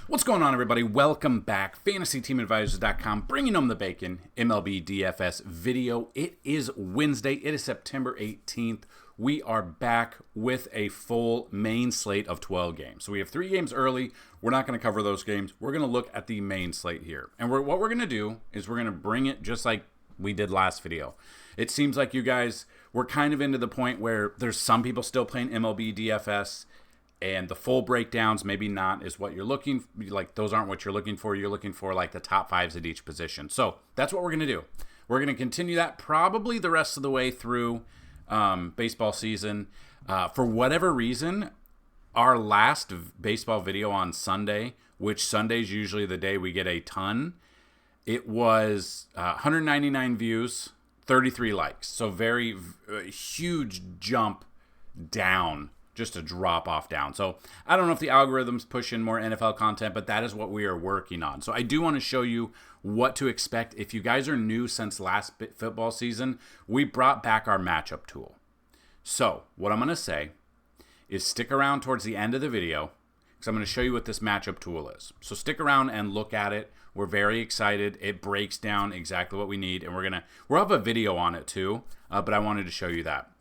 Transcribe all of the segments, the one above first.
What's going on, everybody? Welcome back. FantasyTeamAdvisors.com, bringing home the bacon. MLB DFS video. It is Wednesday. It is September 18th. We are back with a full main slate of 12 games. So we have 3 games early. We're not going to cover those games. We're going to look at the main slate here. And what we're going to do is we're going to bring it just like we did last video. It seems like you guys were kind of into the point where there's some people still playing MLB DFS. And the full breakdowns, maybe not, is what you're looking for. Like, those aren't what you're looking for. You're looking for, like, the top 5s at each position. So that's what we're going to do. We're going to continue that probably the rest of the way through baseball season. For whatever reason, our last baseball video on Sunday, which Sunday's usually the day we get a ton, it was 199 views, 33 likes. So very huge jump down. Just a drop off down. So I don't know if the algorithm's pushing more NFL content, but that is what we are working on. So I do want to show you what to expect. If you guys are new since last football season, we brought back our matchup tool. So what I'm going to say is stick around towards the end of the video because I'm going to show you what this matchup tool is. So stick around and look at it. We're very excited. It breaks down exactly what we need, and we'll have a video on it too, but I wanted to show you that.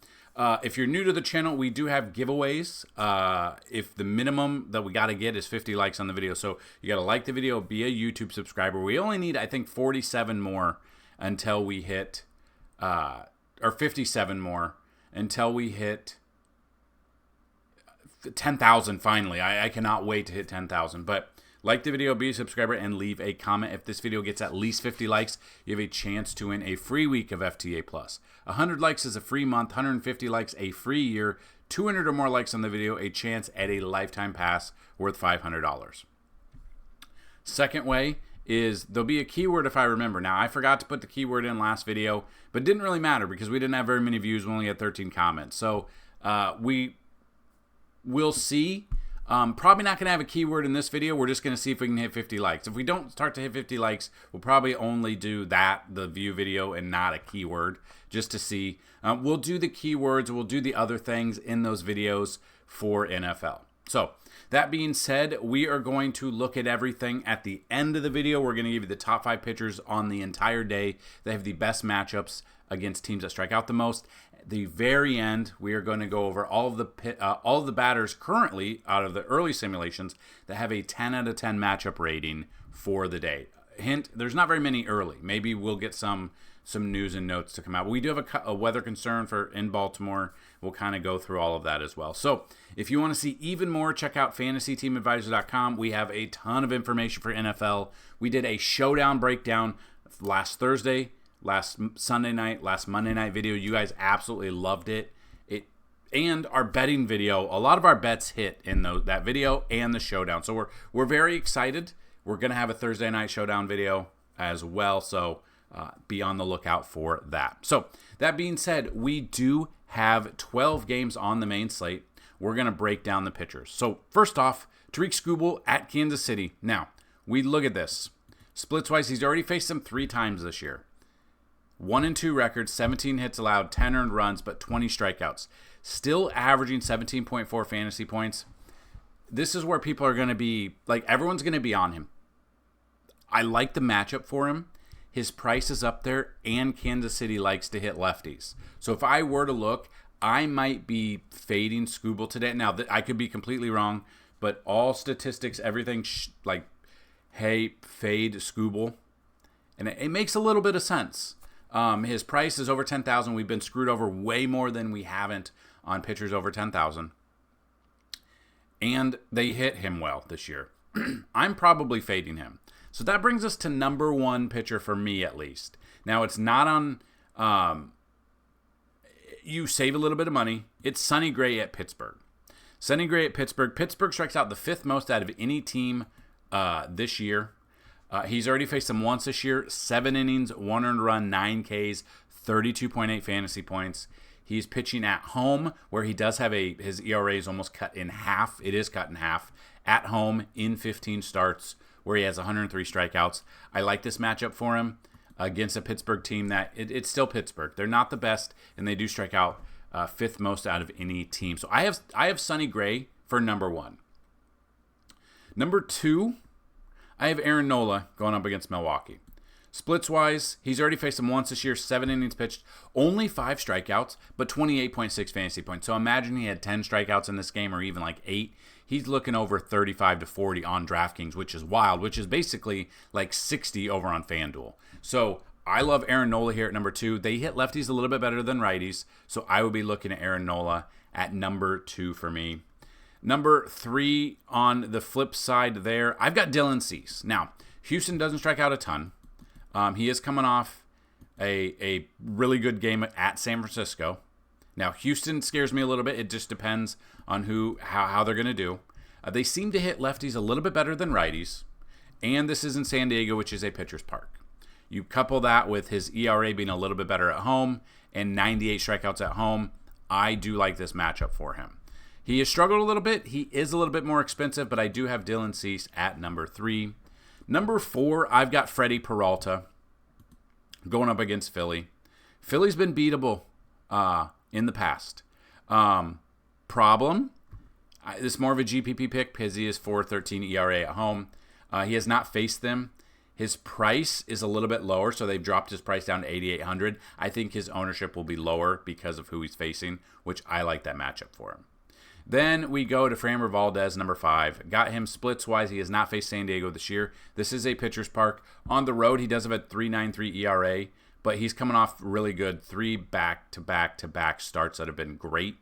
If you're new to the channel, we do have giveaways. If the minimum that we got to get is 50 likes on the video. So you got to like the video, be a YouTube subscriber. We only need, I think, 47 more until we hit, or 57 more until we hit 10,000 finally. I cannot wait to hit 10,000. But like the video, be a subscriber, and leave a comment. If this video gets at least 50 likes, you have a chance to win a free week of FTA+. 100 likes is a free month, 150 likes a free year, 200 or more likes on the video, a chance at a lifetime pass worth $500. Second way is there'll be a keyword if I remember. Now, I forgot to put the keyword in last video, but it didn't really matter because we didn't have very many views. We only had 13 comments. So we'll see. Probably not going to have a keyword in this video. We're just going to see if we can hit 50 likes. If we don't start to hit 50 likes, we'll probably only do the view video, and not a keyword, just to see. We'll do the keywords. We'll do the other things in those videos for NFL. So that being said, we are going to look at everything at the end of the video. We're going to give you the top 5 pitchers on the entire day. They have the best matchups against teams that strike out the most. The very end, we are going to go over all of the batters currently out of the early simulations that have a 10 out of 10 matchup rating for the day. Hint: there's not very many early. Maybe we'll get some news and notes to come out. But we do have a weather concern in Baltimore. We'll kind of go through all of that as well. So if you want to see even more, check out FantasyTeamAdvisors.com. We have a ton of information for NFL. We did a showdown breakdown last Thursday. Last Sunday night, last Monday night video. You guys absolutely loved it. And our betting video, a lot of our bets hit in that video and the showdown. So we're very excited. We're going to have a Thursday night showdown video as well. So be on the lookout for that. So that being said, we do have 12 games on the main slate. We're going to break down the pitchers. So first off, Tariq Skubal at Kansas City. Now, we look at this. Splits-wise, he's already faced them 3 times this year. 1-2 record, 17 hits allowed, 10 earned runs, but 20 strikeouts. Still averaging 17.4 fantasy points. This is where people are going to be, like, everyone's going to be on him. I like the matchup for him. His price is up there, and Kansas City likes to hit lefties. So if I were to look, I might be fading Skubal today. Now, I could be completely wrong, but all statistics, everything, hey, fade Skubal. And it makes a little bit of sense. His price is over 10,000. We've been screwed over way more than we haven't on pitchers over 10,000. And they hit him well this year. I'm probably fading him. So that brings us to number 1 pitcher for me, at least. Now, it's not on, you save a little bit of money. It's Sonny Gray at Pittsburgh. Sonny Gray at Pittsburgh. Pittsburgh strikes out the 5th most out of any team this year. He's already faced them once this year. 7 innings, 1 earned run, 9 Ks, 32.8 fantasy points. He's pitching at home, where he does have his ERA is almost cut in half. It is cut in half. At home in 15 starts, where he has 103 strikeouts. I like this matchup for him against a Pittsburgh team that it's still Pittsburgh. They're not the best, and they do strike out 5th most out of any team. So I have Sonny Gray for number 1. Number 2. I have Aaron Nola going up against Milwaukee. Splits-wise, he's already faced him once this year, 7 innings pitched, only 5 strikeouts, but 28.6 fantasy points. So imagine he had 10 strikeouts in this game or even like 8. He's looking over 35 to 40 on DraftKings, which is wild, which is basically like 60 over on Fanduel. So I love Aaron Nola here at number 2. They hit lefties a little bit better than righties, so I would be looking at Aaron Nola at number 2 for me. Number 3 on the flip side there, I've got Dylan Cease. Now, Houston doesn't strike out a ton. He is coming off a really good game at San Francisco. Now, Houston scares me a little bit. It just depends on how they're going to do. They seem to hit lefties a little bit better than righties, and this is in San Diego, which is a pitcher's park. You couple that with his ERA being a little bit better at home and 98 strikeouts at home, I do like this matchup for him. He has struggled a little bit. He is a little bit more expensive, but I do have Dylan Cease at number 3. Number 4, I've got Freddie Peralta going up against Philly. Philly's been beatable in the past. Problem, this is more of a GPP pick because he is 4.13 ERA at home. He has not faced them. His price is a little bit lower, so they've dropped his price down to 8,800. I think his ownership will be lower because of who he's facing, which I like that matchup for him. Then we go to Framber Valdez, number 5. Got him splits-wise. He has not faced San Diego this year. This is a pitcher's park. On the road, he does have a 3.93 ERA, but he's coming off really good 3 back-to-back starts that have been great.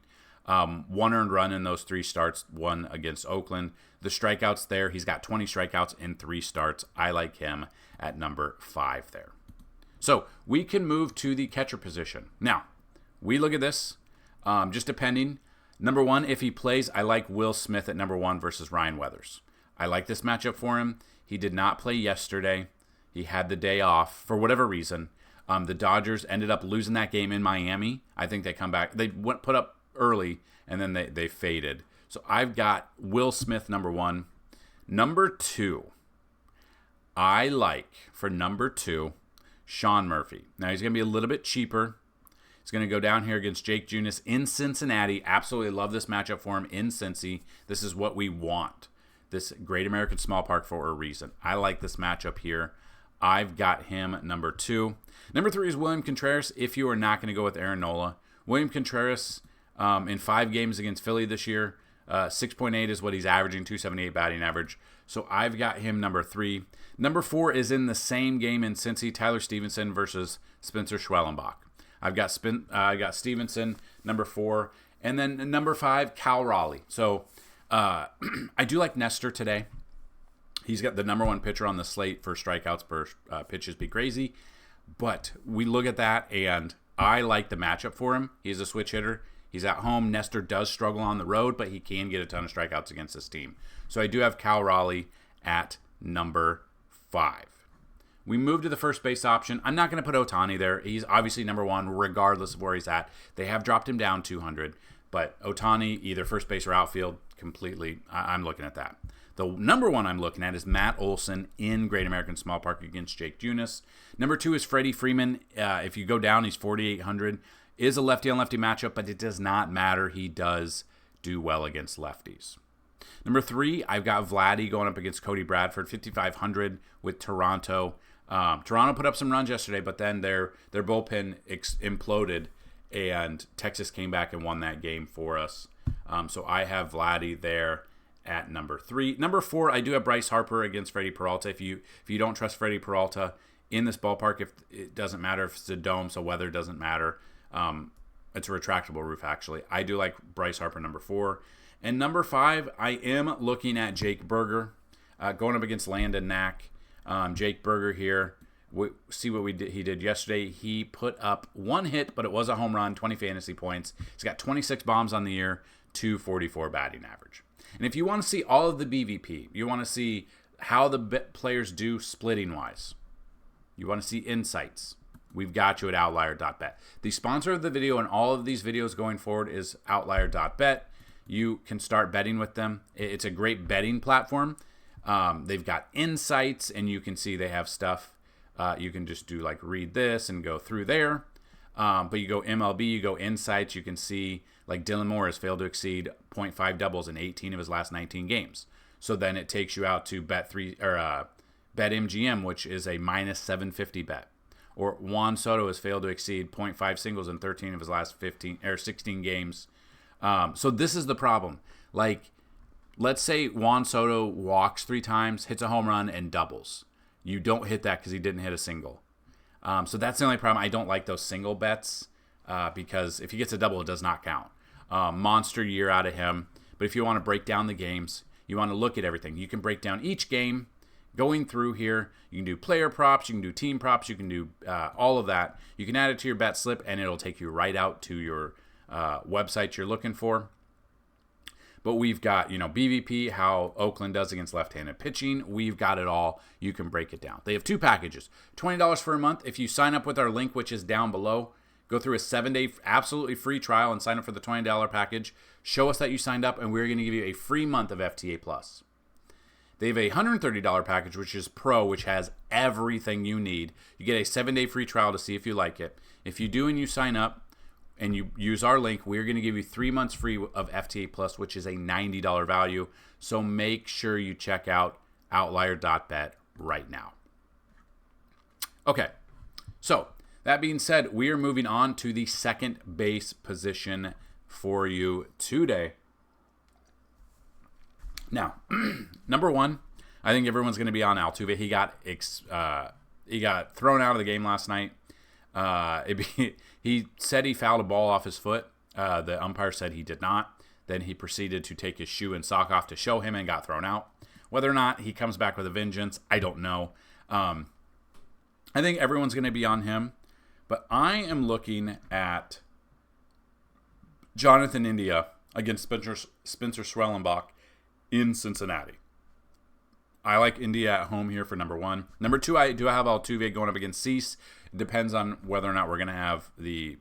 1 earned run in those 3 starts, 1 against Oakland. The strikeouts there, he's got 20 strikeouts in 3 starts. I like him at number 5 there. So we can move to the catcher position. Now, we look at this, just depending. Number 1, if he plays, I like Will Smith at number 1 versus Ryan Weathers. I like this matchup for him. He did not play yesterday. He had the day off for whatever reason. The Dodgers ended up losing that game in Miami. I think they come back. They put up early, and then they faded. So I've got Will Smith, number 1. Number 2, I like, for number 2, Sean Murphy. Now, he's going to be a little bit cheaper. He's going to go down here against Jake Junis in Cincinnati. Absolutely love this matchup for him in Cincy. This is what we want. This Great American Small Park for a reason. I like this matchup here. I've got him number 2. Number 3 is William Contreras if you are not going to go with Aaron Nola. William Contreras in 5 games against Philly this year, 6.8 is what he's averaging, 278 batting average. So I've got him number 3. Number 4 is in the same game in Cincy, Tyler Stevenson versus Spencer Schwellenbach. I've got Stevenson, number 4. And then number 5, Cal Raleigh. So I do like Nestor today. He's got the number 1 pitcher on the slate for strikeouts per pitches be crazy. But we look at that, and I like the matchup for him. He's a switch hitter. He's at home. Nestor does struggle on the road, but he can get a ton of strikeouts against this team. So I do have Cal Raleigh at number 5. We move to the first base option. I'm not going to put Ohtani there. He's obviously number 1 regardless of where he's at. They have dropped him down 200. But Ohtani, either first base or outfield, completely, I'm looking at that. The number 1 I'm looking at is Matt Olson in Great American Small Park against Jake Junis. Number 2 is Freddie Freeman. If you go down, he's 4,800. Is a lefty-on-lefty matchup, but it does not matter. He does do well against lefties. Number 3, I've got Vladdy going up against Cody Bradford, 5,500 with Toronto. Toronto put up some runs yesterday, but then their bullpen imploded, and Texas came back and won that game for us. So I have Vladdy there at number 3. Number 4, I do have Bryce Harper against Freddie Peralta. If you don't trust Freddie Peralta in this ballpark, if it doesn't matter if it's a dome, so weather doesn't matter. It's a retractable roof, actually. I do like Bryce Harper, number 4. And number 5, I am looking at Jake Berger going up against Landon Knack. Jake Berger here. See what he did yesterday. He put up 1 hit, but it was a home run, 20 fantasy points. He's got 26 bombs on the year, 244 batting average. And if you want to see all of the BVP, you want to see how the players do splitting-wise, you want to see insights, we've got you at outlier.bet. The sponsor of the video and all of these videos going forward is outlier.bet. You can start betting with them. It's a great betting platform. They've got insights, and you can see they have stuff. You can just do like read this and go through there. But you go MLB, you go insights, you can see like Dylan Moore has failed to exceed 0.5 doubles in 18 of his last 19 games. So then it takes you out to bet 3 or BetMGM, which is a minus 750 bet. Or Juan Soto has failed to exceed 0.5 singles in 13 of his last 16 games. So this is the problem. Like, let's say Juan Soto walks 3 times, hits a home run, and doubles. You don't hit that because he didn't hit a single. So that's the only problem. I don't like those single bets because if he gets a double, it does not count. Monster year out of him. But if you want to break down the games, you want to look at everything. You can break down each game going through here. You can do player props. You can do team props. You can do all of that. You can add it to your bet slip, and it'll take you right out to your website you're looking for. But we've got, BVP, how Oakland does against left-handed pitching. We've got it all. You can break it down. They have 2 packages. $20 for a month. If you sign up with our link, which is down below, go through a 7-day absolutely free trial and sign up for the $20 package. Show us that you signed up, and we're going to give you a free month of FTA+. They have a $130 package, which is Pro, which has everything you need. You get a 7-day free trial to see if you like it. If you do and you sign up and you use our link, we're going to give you 3 months free of FTA+, which is a $90 value. So make sure you check out outlier.bet right now. Okay, so that being said, we are moving on to the second base position for you today. Now, number 1, I think everyone's going to be on Altuve. He got thrown out of the game last night. He said he fouled a ball off his foot. The umpire said he did not. Then he proceeded to take his shoe and sock off to show him and got thrown out. Whether or not he comes back with a vengeance, I don't know. I think everyone's going to be on him. But I am looking at Jonathan India against Spencer Schwellenbach in Cincinnati. I like India at home here for number 1. Number 2, I have Altuve going up against Cease. It depends on whether or not we're going to have the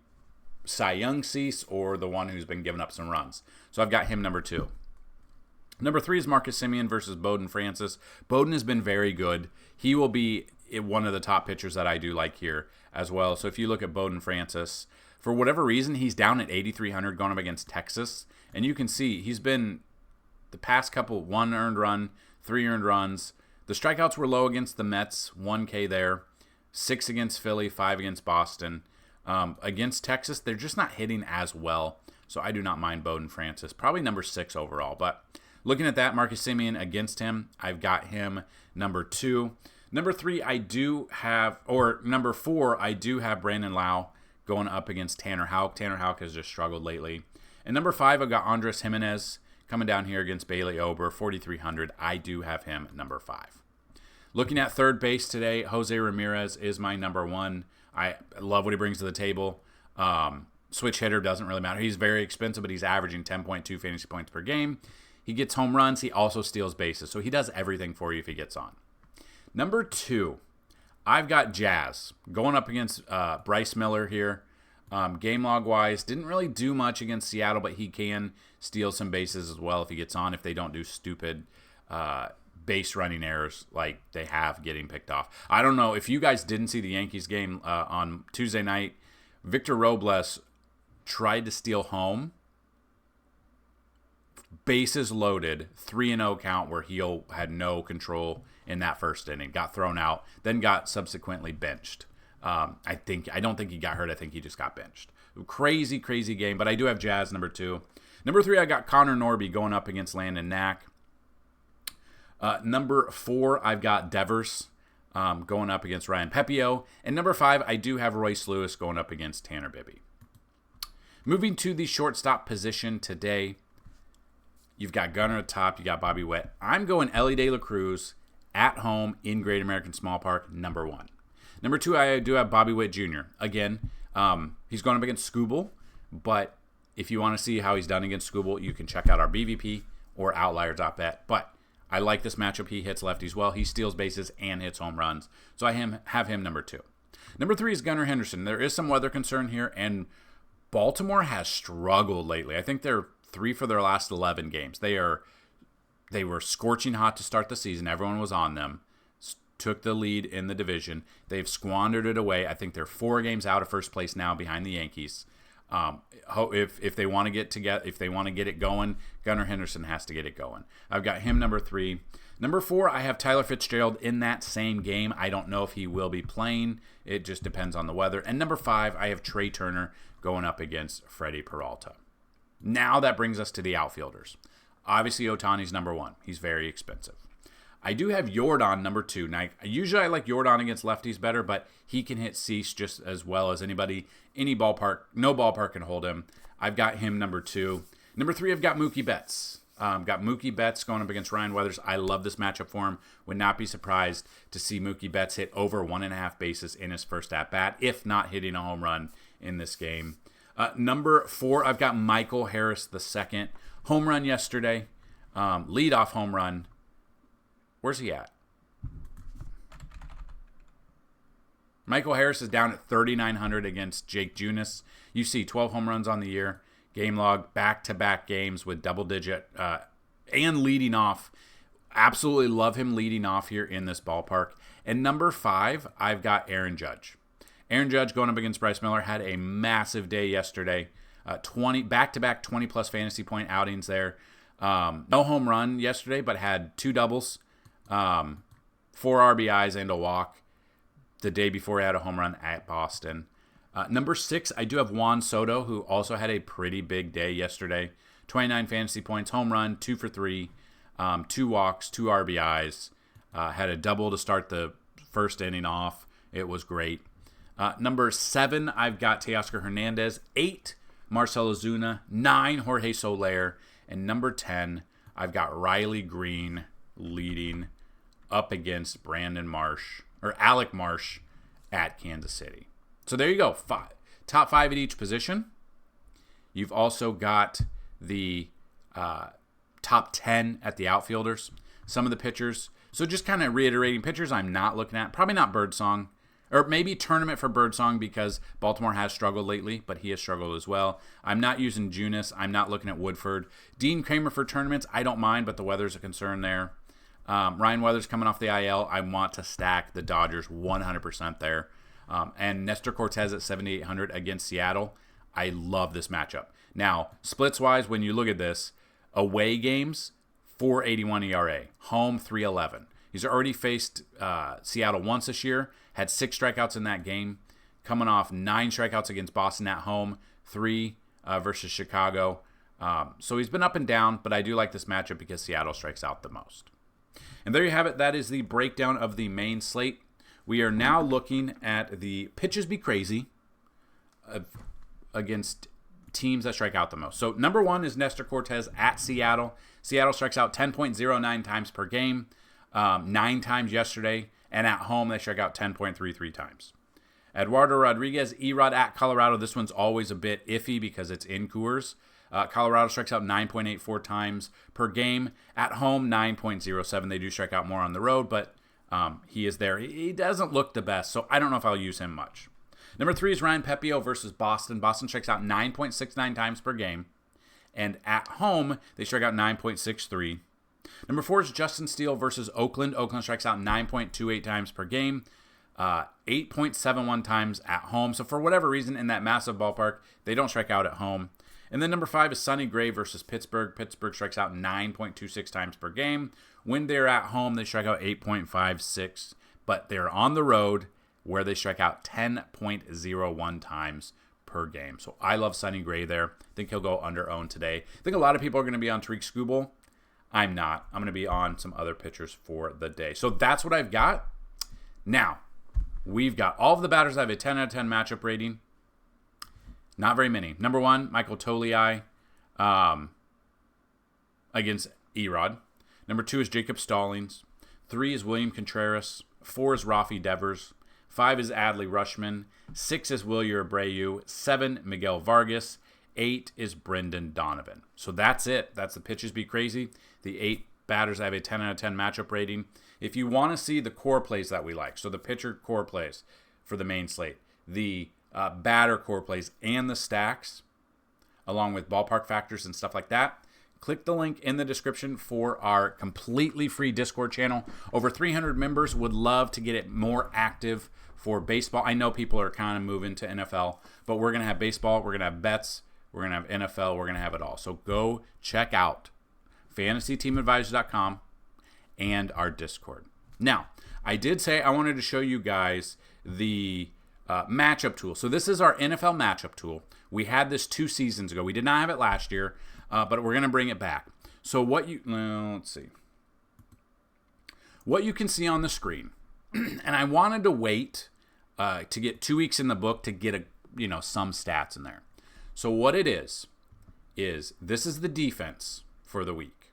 Cy Young Cease or the one who's been giving up some runs. So I've got him number 2. Number 3 is Marcus Semien versus Bowden Francis. Bowden has been very good. He will be one of the top pitchers that I do like here as well. So if you look at Bowden Francis, for whatever reason, he's down at 8,300 going up against Texas. And you can see he's been the past couple 1 earned run, 3 earned runs. The strikeouts were low against the Mets, 1K there. 6 against Philly, 5 against Boston. Against Texas, they're just not hitting as well. So I do not mind Bowden Francis. Probably number 6 overall. But looking at that, Marcus Semien against him, I've got him number 2. Number 3, number 4, I do have Brandon Lau going up against Tanner Houck. Tanner Houck has just struggled lately. And number 5, I've got Andres Jimenez coming down here against Bailey Ober, 4,300. I do have him number 5. Looking at third base today, Jose Ramirez is my number 1. I love what he brings to the table. Switch hitter doesn't really matter. He's very expensive, but he's averaging 10.2 fantasy points per game. He gets home runs. He also steals bases. So he does everything for you if he gets on. Number 2, I've got Jazz going up against Bryce Miller here. Game log wise, didn't really do much against Seattle, but he can steal some bases as well if he gets on, if they don't do stupid base running errors like they have getting picked off. I don't know if you guys didn't see the Yankees game on Tuesday night. Victor Robles tried to steal home. Bases loaded, 3-0 count where he had no control in that first inning. Got thrown out, then got subsequently benched. I don't think he got hurt. I think he just got benched. Crazy game, but I do have Jazz number 2. Number 3, I got Connor Norby going up against Landon Knack. Number 4, I've got Devers going up against Ryan Pepio. And number 5, I do have Royce Lewis going up against Tanner Bibby. Moving to the shortstop position today, you've got Gunnar at top, you got Bobby Witt. I'm going Ellie De La Cruz at home in Great American Small Park, number 1. Number 2, I do have Bobby Witt Jr. Again, he's going up against Skubal, but if you want to see how he's done against Skubal, you can check out our BVP or outlier.bet. But I like this matchup. He hits lefties well. He steals bases and hits home runs. So I have him number 2. Number 3 is Gunnar Henderson. There is some weather concern here, and Baltimore has struggled lately. I think they're 3 for their last 11 games. They were scorching hot to start the season. Everyone was on them. Took the lead in the division. They've squandered it away. I think they're 4 games out of first place now behind the Yankees. If they want to get it going, Gunnar Henderson has to get it going. I've got him number 3. Number 4, I have Tyler Fitzgerald in that same game. I don't know if he will be playing. It just depends on the weather. And number 5, I have Trey Turner going up against Freddie Peralta. Now that brings us to the outfielders. Obviously, Ohtani's number 1. He's very expensive. I do have Yordan number 2. Now, usually I like Yordan against lefties better, but he can hit Cease just as well as anybody. Any ballpark, no ballpark can hold him. I've got him number 2. Number 3, I've got Mookie Betts. Got Mookie Betts going up against Ryan Weathers. I love this matchup for him. Would not be surprised to see Mookie Betts hit over 1.5 bases in his first at-bat, if not hitting a home run in this game. Number 4, I've got Michael Harris II. Home run yesterday. Leadoff home run. Where's he at? Michael Harris is down at 3,900 against Jake Junis. You see 12 home runs on the year. Game log, back-to-back games with double-digit and leading off. Absolutely love him leading off here in this ballpark. And number 5, I've got Aaron Judge. Aaron Judge going up against Bryce Miller had a massive day yesterday. 20 back-to-back 20-plus fantasy point outings there. No home run yesterday, but had 2 doubles, 4 RBIs, and a walk. The day before he had a home run at Boston. Number 6, I do have Juan Soto, who also had a pretty big day yesterday. 29 fantasy points, home run, 2 for 3, 2 walks, 2 RBIs. Had a double to start the first inning off. It was great. Number 7, I've got Teoscar Hernandez. 8, Marcell Ozuna. 9, Jorge Soler. And number 10, I've got Riley Green leading up against Alec Marsh at Kansas City. So there you go. Top 5 at each position. You've also got the top 10 at the outfielders. Some of the pitchers. So just kind of reiterating, pitchers I'm not looking at. Probably not Birdsong. Or maybe tournament for Birdsong because Baltimore has struggled lately, but he has struggled as well. I'm not using Junis. I'm not looking at Woodford. Dean Kramer for tournaments, I don't mind, but the weather's a concern there. Ryan Weathers coming off the IL. I want to stack the Dodgers 100% there. And Nestor Cortez at 7,800 against Seattle. I love this matchup. Now, splits-wise, when you look at this, away games, 4.81 ERA. Home, 3.11. He's already faced Seattle once this year, had 6 strikeouts in that game, coming off 9 strikeouts against Boston at home, 3 versus Chicago. So he's been up and down, but I do like this matchup because Seattle strikes out the most. And there you have it. That is the breakdown of the main slate. We are now looking at the pitches be crazy against teams that strike out the most. So number 1 is Nestor Cortez at Seattle. Seattle strikes out 10.09 times per game, 9 times yesterday, and at home they strike out 10.33 times. Eduardo Rodriguez, Erod at Colorado. This one's always a bit iffy because it's in Coors. Colorado strikes out 9.84 times per game. At home, 9.07. They do strike out more on the road, but he is there. He doesn't look the best, so I don't know if I'll use him much. Number 3 is Ryan Pepio versus Boston. Boston strikes out 9.69 times per game. And at home, they strike out 9.63. Number 4 is Justin Steele versus Oakland. Oakland strikes out 9.28 times per game. 8.71 times at home. So for whatever reason, in that massive ballpark, they don't strike out at home. And then number 5 is Sonny Gray versus Pittsburgh. Pittsburgh strikes out 9.26 times per game. When they're at home, they strike out 8.56. But they're on the road where they strike out 10.01 times per game. So I love Sonny Gray there. I think he'll go under owned today. I think a lot of people are going to be on Tariq Skubal. I'm not. I'm going to be on some other pitchers for the day. So that's what I've got. Now, we've got all of the batters. I have a 10 out of 10 matchup rating. Not very many. Number 1, Michael Tolei against Erod. Number 2 is Jacob Stallings. 3 is William Contreras. 4 is Rafi Devers. 5 is Adley Rutschman. 6 is Wilyer Abreu. 7, Miguel Vargas. 8 is Brendan Donovan. So that's it. That's the pitches be crazy. The 8 batters I have a 10 out of 10 matchup rating. If you want to see the core plays that we like, so the pitcher core plays for the main slate, the batter core plays, and the stacks, along with ballpark factors and stuff like that, click the link in the description for our completely free Discord channel. Over 300 members. Would love to get it more active for baseball. I know people are kind of moving to NFL, but we're going to have baseball, we're going to have bets, we're going to have NFL, we're going to have it all. So go check out FantasyTeamAdvisors.com and our Discord. Now, I did say I wanted to show you guys the matchup tool. So this is our NFL matchup tool. We had this 2 seasons ago. We did not have it last year, but we're going to bring it back. So let's see. What you can see on the screen, and I wanted to wait to get 2 weeks in the book to get some stats in there. So what it is this is the defense for the week.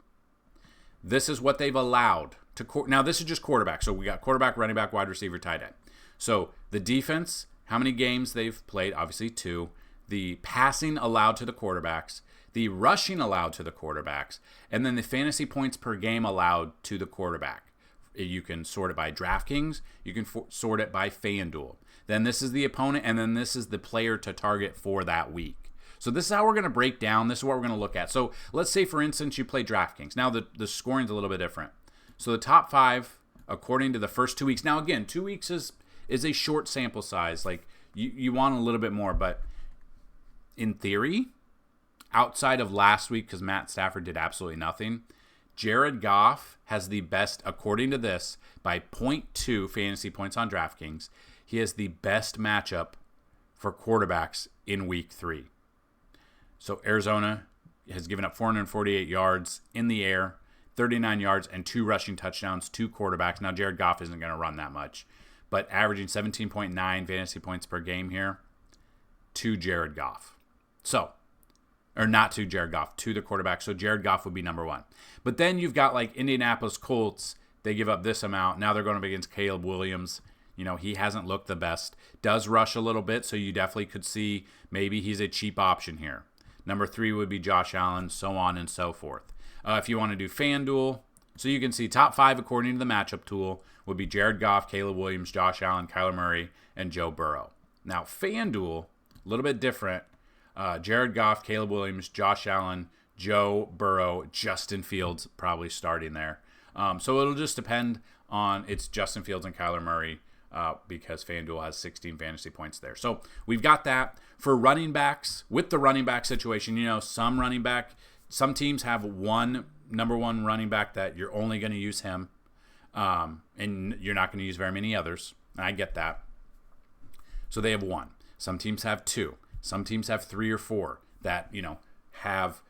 This is what they've allowed to now this is just quarterback. So we got quarterback, running back, wide receiver, tight end. So the defense, how many games they've played, obviously 2. The passing allowed to the quarterbacks, the rushing allowed to the quarterbacks, and then the fantasy points per game allowed to the quarterback. You can sort it by DraftKings. You can sort it by Fanduel. Then this is the opponent, and then this is the player to target for that week. So this is how we're going to break down. This is what we're going to look at. So let's say, for instance, you play DraftKings. Now the scoring's a little bit different. So the top 5, according to the first 2 weeks. Now again, 2 weeks is a short sample size. Like you want a little bit more, but in theory, outside of last week, because Matt Stafford did absolutely nothing, Jared Goff has the best, according to this, by 0.2 fantasy points on DraftKings. He has the best matchup for quarterbacks in week 3. So Arizona has given up 448 yards in the air, 39 yards, and 2 rushing touchdowns to quarterbacks. Now, Jared Goff isn't going to run that much, but averaging 17.9 fantasy points per game here to Jared Goff. So, or not to Jared Goff, to the quarterback. So Jared Goff would be number 1. But then you've got like Indianapolis Colts. They give up this amount. Now they're going up against Caleb Williams. He hasn't looked the best. Does rush a little bit, so you definitely could see maybe he's a cheap option here. Number 3 would be Josh Allen, so on and so forth. If you want to do FanDuel, so you can see top 5 according to the matchup tool would be Jared Goff, Caleb Williams, Josh Allen, Kyler Murray, and Joe Burrow. Now FanDuel, a little bit different. Jared Goff, Caleb Williams, Josh Allen, Joe Burrow, Justin Fields probably starting there. So it'll just depend on it's Justin Fields and Kyler Murray because FanDuel has 16 fantasy points there. So we've got that. For running backs, with the running back situation, some teams have one number 1 running back that you're only going to use him, and you're not going to use very many others. And I get that. So they have 1. Some teams have 2. Some teams have 3 or 4 that, have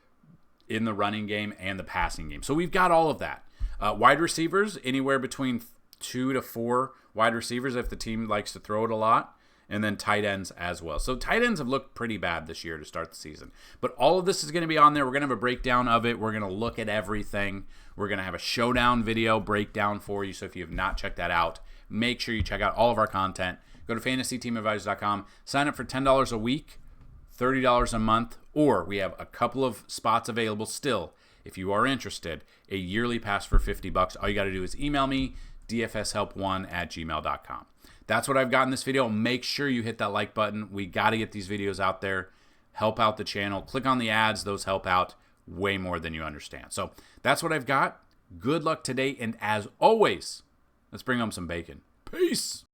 in the running game and the passing game. So we've got all of that. Wide receivers, anywhere between 2 to 4 wide receivers if the team likes to throw it a lot. And then tight ends as well. So tight ends have looked pretty bad this year to start the season. But all of this is going to be on there. We're going to have a breakdown of it. We're going to look at everything. We're going to have a showdown video breakdown for you. So if you have not checked that out, make sure you check out all of our content. Go to FantasyTeamAdvisors.com. Sign up for $10 a week, $30 a month, or we have a couple of spots available still. If you are interested, a yearly pass for $50. All you got to do is email me, dfshelp1@gmail.com. That's what I've got in this video. Make sure you hit that like button. We got to get these videos out there. Help out the channel. Click on the ads. Those help out way more than you understand. So that's what I've got. Good luck today. And as always, let's bring home some bacon. Peace.